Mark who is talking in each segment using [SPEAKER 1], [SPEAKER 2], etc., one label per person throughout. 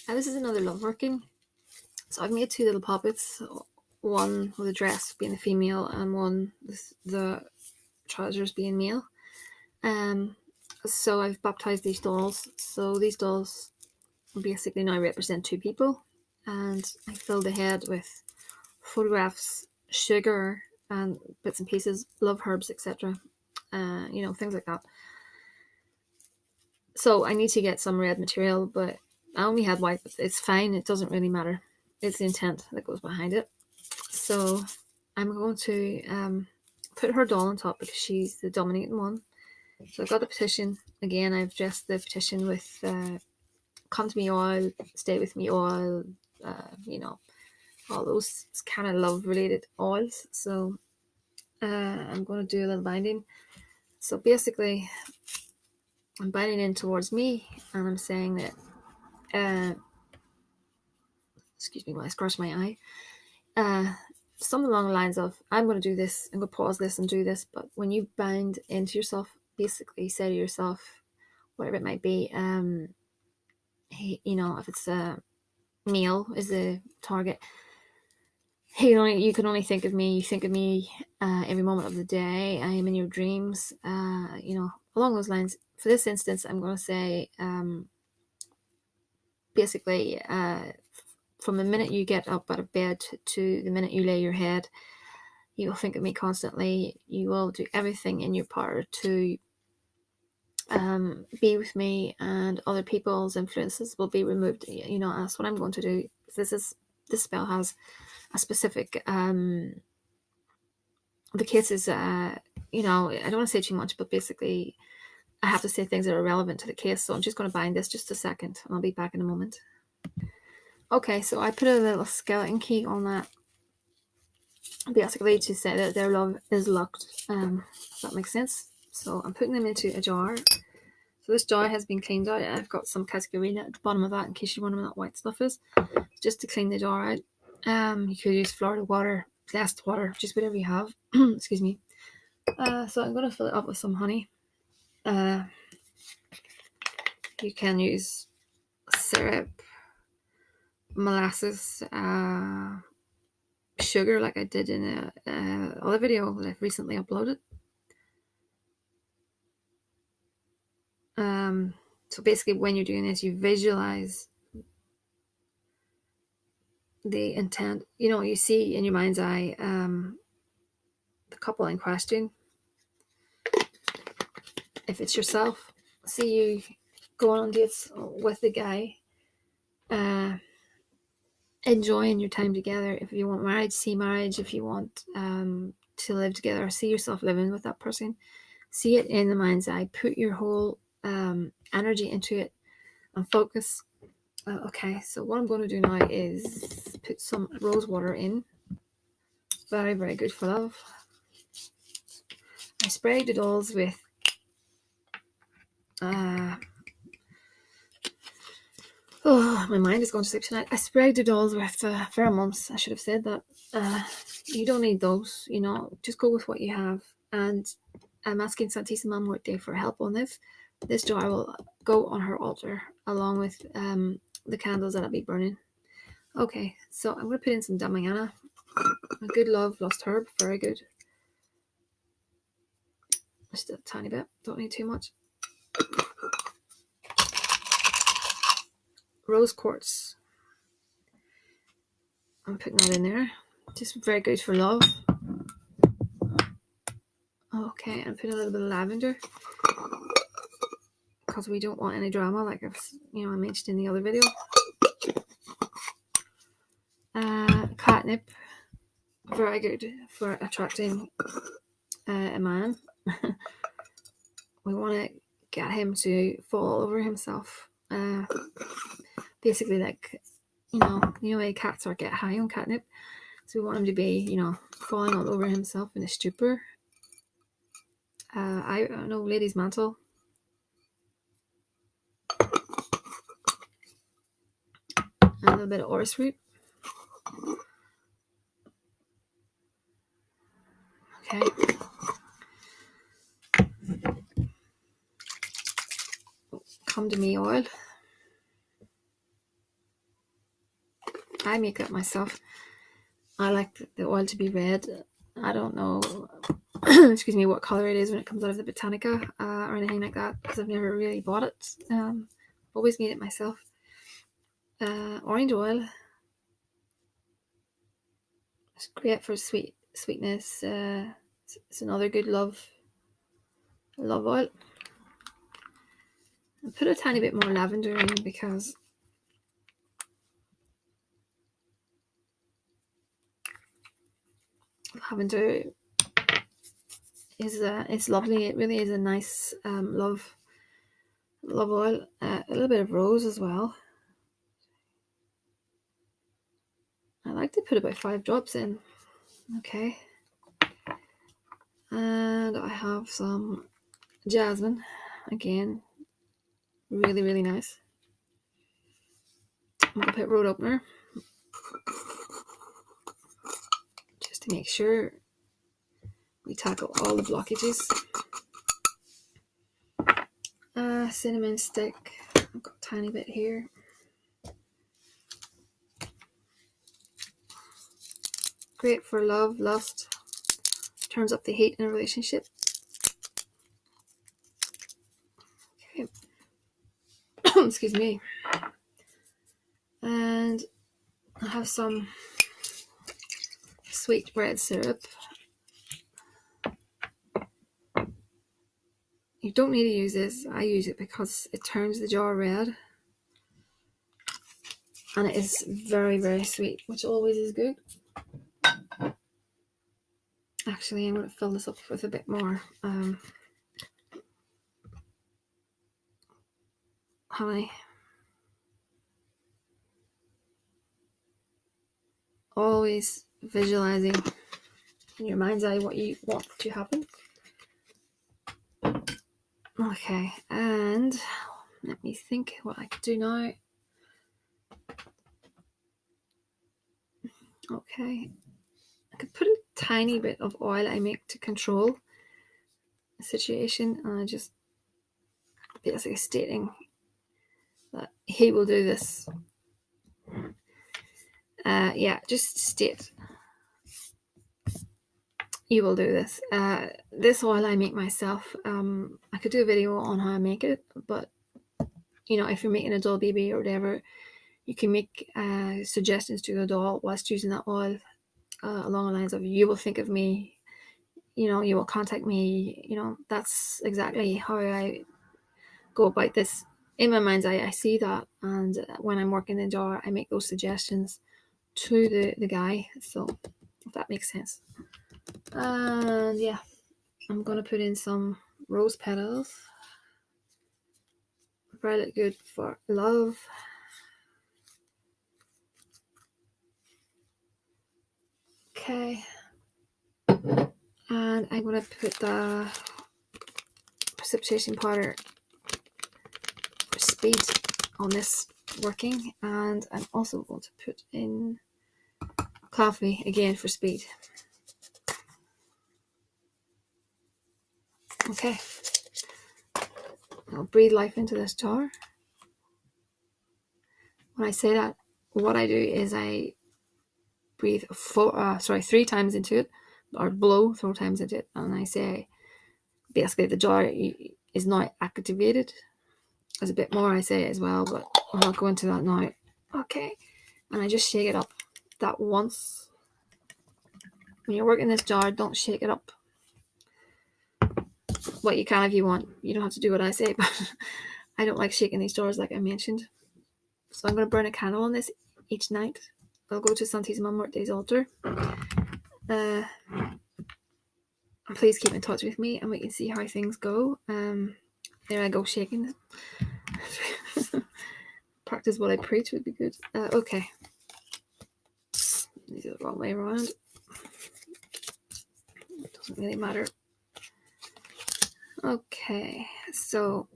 [SPEAKER 1] This is another love working. So I've made 2 little puppets, one with a dress being a female and one with the trousers being male. So I've baptized these dolls. So these dolls basically now represent 2 people, and I filled the head with photographs, sugar, and bits and pieces, love herbs, etc. Things like that. So I need to get some red material, but I only had white, but it's fine. It doesn't really matter. It's the intent that goes behind it. So I'm going to put her doll on top because she's the dominating one. So I've got the petition. Again, I've dressed the petition with come to me oil, stay with me oil, all those kind of love related oils. So I'm going to do a little binding. So basically, I'm binding in towards me, and I'm saying that, excuse me, when I scratch my eye, something along the lines of, I'm going to do this, I'm going to pause this and do this. But when you bind into yourself, basically say to yourself, whatever it might be, if it's a male is the target, you can only think of me. You think of me every moment of the day. I am in your dreams. Along those lines. For this instance, I'm going to say, basically, from the minute you get up out of bed to the minute you lay your head, you will think of me constantly. You will do everything in your power to be with me, and other people's influences will be removed. That's what I'm going to do. This spell has a specific the case is I don't want to say too much, but basically I have to say things that are relevant to the case. So I'm just going to bind this just a second, and I'll be back in a moment. Okay, so I put a little skeleton key on that, basically to say that their love is locked. If that makes sense. So I'm putting them into a jar. So this jar has been cleaned out. I've got some cascarilla at the bottom of that in case you wonder what that white stuff is. Just to clean the jar out. You could use Florida water, glass water, just whatever you have. Excuse me. So I'm going to fill it up with some honey. You can use syrup, molasses, sugar, like I did in a other video that I've recently uploaded. So basically, when you're doing this, you visualize the intent. You see in your mind's eye the couple in question. If it's yourself, see you going on dates with the guy, enjoying your time together. If you want marriage, see marriage. If you want to live together, see yourself living with that person. See it in the mind's eye. Put your whole energy into it and focus. Okay, so what I'm going to do now is put some rose water in. Very, very good for love. I sprayed the dolls with my mind is going to sleep tonight. I sprayed the dolls with pheromones. I should have said that. You don't need those, just go with what you have. And I'm asking Santissima Muerte for help on this. This jar will go on her altar along with the candles that I'll be burning. Okay, so I'm going to put in some Damiana. A good love, lost herb, very good. Just a tiny bit, don't need too much. Rose quartz. I'm putting that in there. Just very good for love. Okay, I'm putting a little bit of lavender because we don't want any drama, like I mentioned in the other video. Catnip, very good for attracting a man. We want to get him to fall over himself. Basically, like way cats are get high on catnip. So we want him to be, falling all over himself in a stupor. I don't know, lady's mantle. A little bit of orris root. Okay. Come to me oil. I make that myself. I like the oil to be red. I don't know, excuse me, what color it is when it comes out of the Botanica or anything like that, because I've never really bought it. Always made it myself. Orange oil. It's great for sweetness. It's another good love oil. I put a tiny bit more lavender in because lavender is it's lovely. It really is a nice love oil. A little bit of rose as well. I like to put about 5 drops in. Okay. And I have some jasmine. Again, really, really nice. I'm going to put road opener just to make sure we tackle all the blockages. Cinnamon stick. I've got a tiny bit here. Great for love, lust. Turns up the heat in a relationship. Okay. Excuse me. And I have some sweet bread syrup. You don't need to use this. I use it because it turns the jar red. And it is very, very sweet, which always is good. Actually, I'm going to fill this up with a bit more honey. Always visualizing in your mind's eye what you want to happen. Okay, and let me think what I could do now. Okay, I could put a tiny bit of oil I make to control the situation, and I just basically stating that he will do this. Yeah, just state you will do this. This oil I make myself. I could do a video on how I make it, but you know, if you're making a doll baby or whatever, you can make suggestions to the doll whilst using that oil along the lines of, you will think of me, you know, you will contact me, you know. That's exactly how I go about this. In my mind's eye, I see that, and when I'm working the jar, I make those suggestions to the guy. So if that makes sense. And yeah, I'm gonna put in some rose petals. Really good for love. Okay, and I'm gonna put the precipitation powder for speed on this working, and I'm also going to put in coffee again for speed. Okay, I'll breathe life into this jar. When I say that, what I do is I breathe 3 times into it, or blow 4 times into it, and I say basically the jar is now activated. There's a bit more I say as well, but I'm not going to that now. Okay, and I just shake it up that once. When you're working this jar, don't shake it up. Well, you can if you want. You don't have to do what I say, but I don't like shaking these jars like I mentioned. So I'm going to burn a candle on this each night. I'll go to Santi's Mum Birthday's altar. Please keep in touch with me and we can see how things go. There I go, shaking. Practice what I preach would be good. Okay. These are the wrong way around. It doesn't really matter. Okay, so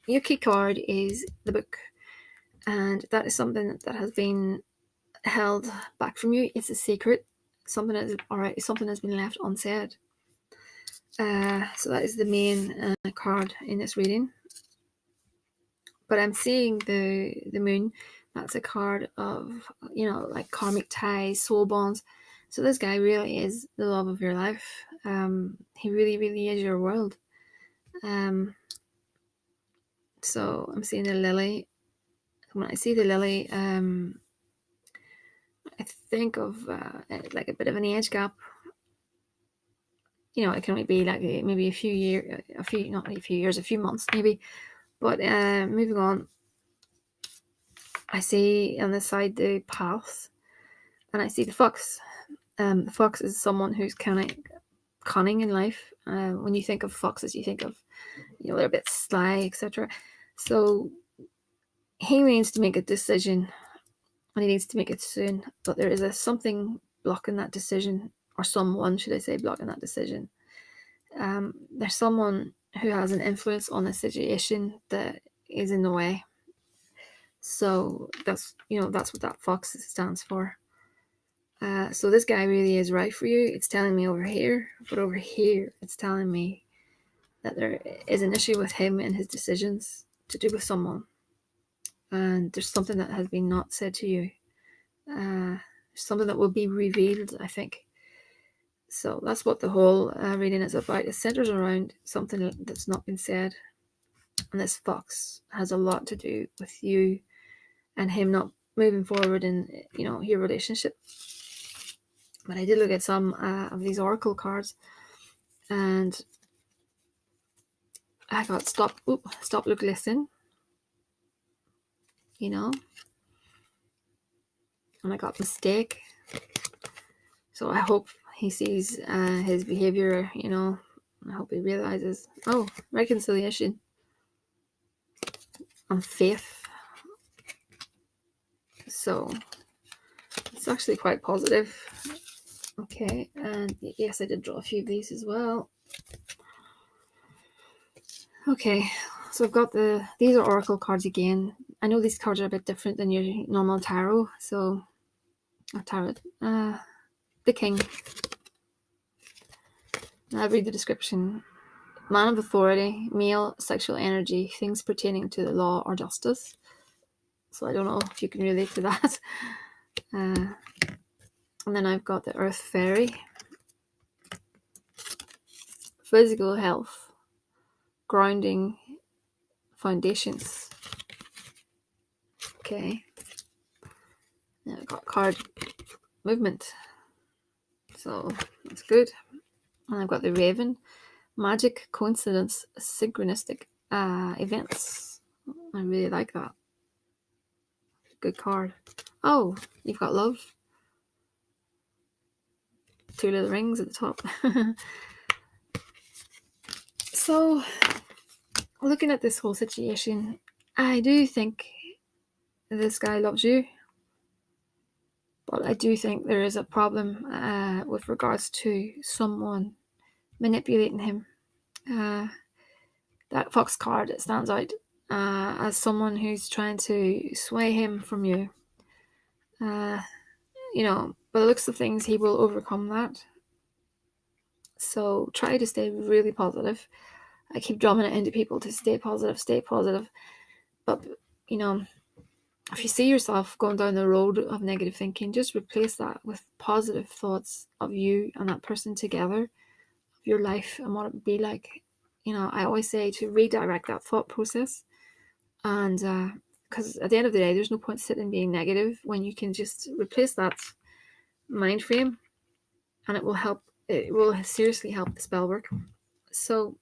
[SPEAKER 1] your key card is the book, and that is something that has been held back from you. It's a secret. Something that is alright. Something has been left unsaid. So that is the main card in this reading. But I'm seeing the moon That's a card of, like karmic ties, soul bonds. So this guy really is the love of your life. He really, really is your world. So I'm seeing the lily. When I see the lily, I think of like a bit of an age gap. It can only be like maybe a few months maybe. But moving on, I see on the side the paths, and I see the fox. The fox is someone who's kind of cunning in life. When you think of foxes, you think of, they're a bit sly, etc. So he needs to make a decision, and he needs to make it soon. But there is something blocking that decision, or someone, should I say, blocking that decision. There's someone who has an influence on the situation that is in the way. So that's what that fox stands for. So this guy really is right for you. It's telling me over here, but over here it's telling me that there is an issue with him and his decisions to do with someone. And there's something that has been not said to you. Something that will be revealed, I think. So that's what the whole reading is about. It centers around something that's not been said. And this fox has a lot to do with you and him not moving forward in, your relationship. But I did look at some of these oracle cards, and I got stop, look, listen, and I got mistake. So I hope he sees his behavior, I hope he realizes, reconciliation and faith. So it's actually quite positive. Okay, and yes, I did draw a few of these as well. Okay, so I've got these are oracle cards again. I know these cards are a bit different than your normal tarot. So, the king. I'll read the description. Man of authority, male, sexual energy, things pertaining to the law or justice. So I don't know if you can relate to that. And then I've got the earth fairy. Physical health, grounding, foundations. Okay. Now I've got card movement. So that's good. And I've got the raven. Magic, coincidence, synchronistic events. I really like that. Good card. Oh, you've got love. 2 little rings at the top. So, looking at this whole situation, I do think this guy loves you. But I do think there is a problem with regards to someone manipulating him. That fox card stands out as someone who's trying to sway him from you. By the looks of things, he will overcome that. So try to stay really positive. I keep drumming it into people to stay positive. But, if you see yourself going down the road of negative thinking, just replace that with positive thoughts of you and that person together, your life and what it would be like. I always say to redirect that thought process. And because at the end of the day, there's no point sitting being negative when you can just replace that mind frame, and it will seriously help the spell work. So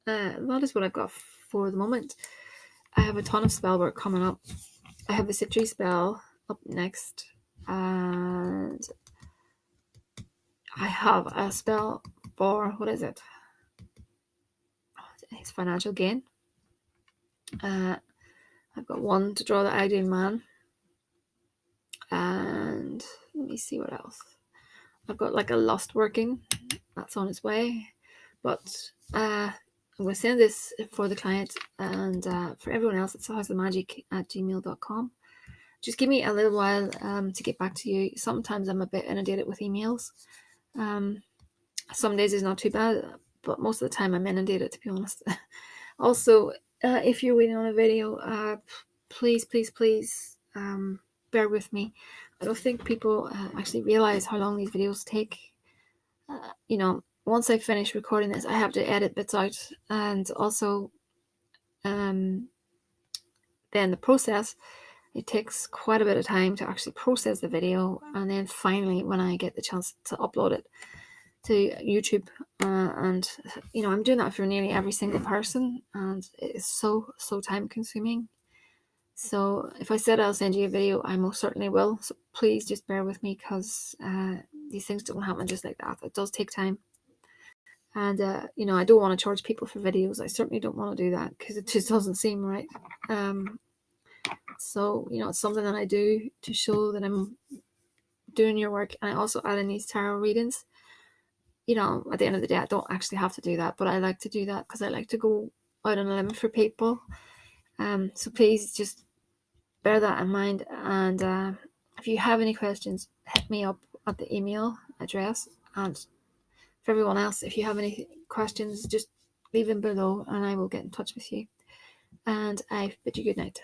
[SPEAKER 1] that is what I've got for the moment. I have a ton of spell work coming up. I have the Citry spell up next, and I have a spell for, what is it? It's financial gain. I've got one to draw the ideal man, and let me see what else. I've got like a lust working, that's on its way, but I'm going to send this for the client, and for everyone else, it's thehouseofmagick@gmail.com. Just give me a little while to get back to you. Sometimes I'm a bit inundated with emails. Some days is not too bad, but most of the time I'm inundated, to be honest. Also, if you're waiting on a video, please bear with me. I don't think people actually realize how long these videos take. Once I finish recording this, I have to edit bits out, and also then the process, it takes quite a bit of time to actually process the video, and then finally when I get the chance to upload it to YouTube, and I'm doing that for nearly every single person, and it is so time consuming. So if I said I'll send you a video, I most certainly will. So please just bear with me, because these things don't happen just like that. It does take time. And, I don't want to charge people for videos. I certainly don't want to do that, because it just doesn't seem right. So, it's something that I do to show that I'm doing your work. And I also add in these tarot readings. At the end of the day, I don't actually have to do that, but I like to do that because I like to go out on a limb for people. So please just bear that in mind. And if you have any questions, hit me up at the email address. And for everyone else, if you have any questions, just leave them below and I will get in touch with you. And I bid you good night.